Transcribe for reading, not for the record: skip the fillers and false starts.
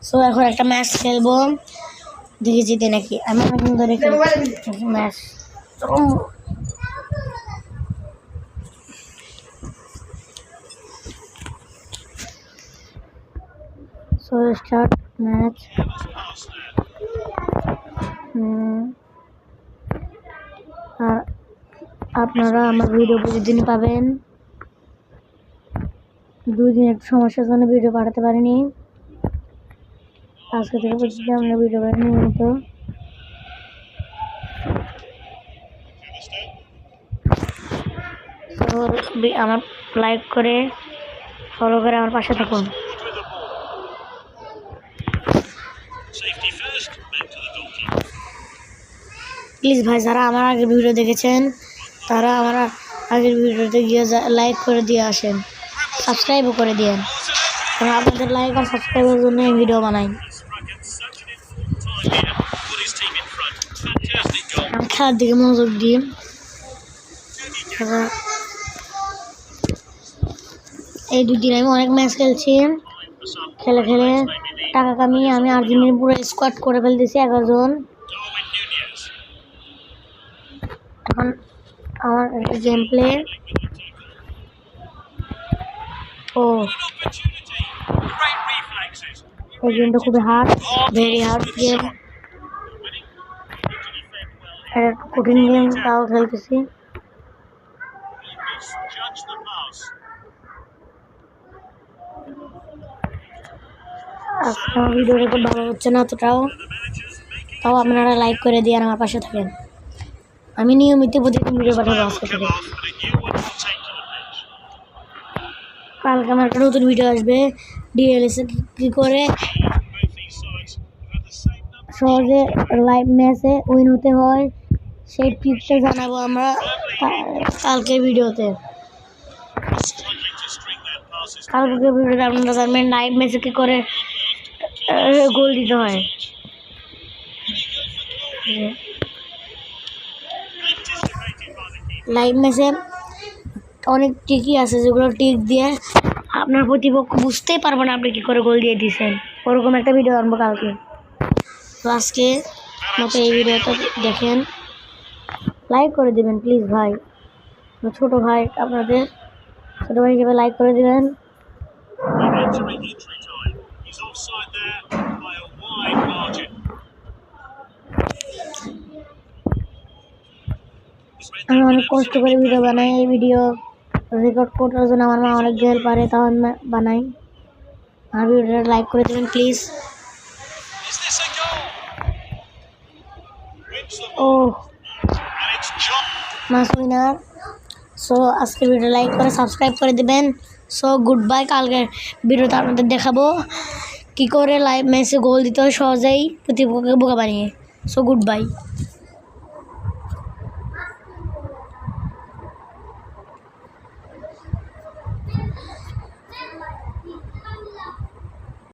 So এখন একটা match খেলবো, দেখি জিতে নাকি। আমি অনেকদিন ধরে ম্যাচ। So start match. আর আপনারা আমার ভিডিও প্রতিদিন পাবেন। 2 দিন একটু সমস্যার জন্য ভিডিও পাঠাতে পারিনি, আজকে থেকে প্রতিদিন আমরা ভিডিও পাঠাই নিয়মিত। তো আমার লাইক করে ফলো করে আমার পাশে থাকুন। প্লিজ ভাই, যারা আমার আগের ভিডিও দেখেছেন তারা আমার আগের ভিডিওতে গিয়ে লাইক করে দিয়ে আসেন, সাবস্ক্রাইবও করে দিয়েন, কারণ আপনাদের লাইক আর সাবস্ক্রাইবের জন্য এই ভিডিও বানাই। আমি খেলার দিকে মনোযোগ দিই। এই 2 দিন আমি অনেক ম্যাচ খেলছি, খেলে খেলে টাকা কামিয়ে আমি আর্জেন্টিনা পুরো স্কোয়াড করে ফেলতেছি 11 জন। এখন আমার গেম প্লে, এই গেমটা খুবই হার্ড, ভেরি হার্ড গেম, কঠিন গেম, তাও খেলতেছি। আজকে আমার ভিডিওটা খুব ভালো হচ্ছে না এতটাও, তাও আপনারা লাইক করে দিয়ে আমার পাশে থাকেন। আমি নিয়মিত প্রতিদিন ভিডিও পাঠাবো আজকে থেকে। কালকে আমার একটা নতুন ভিডিও আসবে, ডিএলএস কী করে সহজে লাইভ ম্যাচে উইন হতে হয় সেই টিপসটা জানাবো আমরা কালকের ভিডিওতে। কালকের ভিডিওতে আপনারা জানবেন লাইভ ম্যাচে কী করে গোল দিতে হয়। লাইভ ম্যাচে অনেক টিকই আছে, যেগুলো টিক দিয়ে আপনার প্রতিপক্ষ বুঝতেই পারবে না আপনি কী করে গোল দিয়ে দিয়েছেন। ওরকম একটা ভিডিও আনবো কালকে। তো আজকে মতো এই ভিডিওটা দেখেন, লাইক করে দেবেন প্লিজ ভাই, ছোটো ভাই, আপনাদের ছোটো ভাই হিসেবে লাইক করে দেবেন। আমি অনেক কষ্ট করে ভিডিও বানাই, এই ভিডিও রেকর্ড করার জন্য আমার মা অনেক হেল্প পারে, তাও আমি বানাই। আর ভিডিওটা লাইক করে দেবেন প্লিজ। ও মাস উইনার। সো আজকে ভিডিও লাইক করে সাবস্ক্রাইব করে দেবেন। So good bye. কালকের ভিডিওতে আপনাদের দেখাবো কী করে লাইভ ম্যাচে গোল দিতে হয় সহজেই প্রতিপক্ষকে বোকা বানিয়ে। So good by.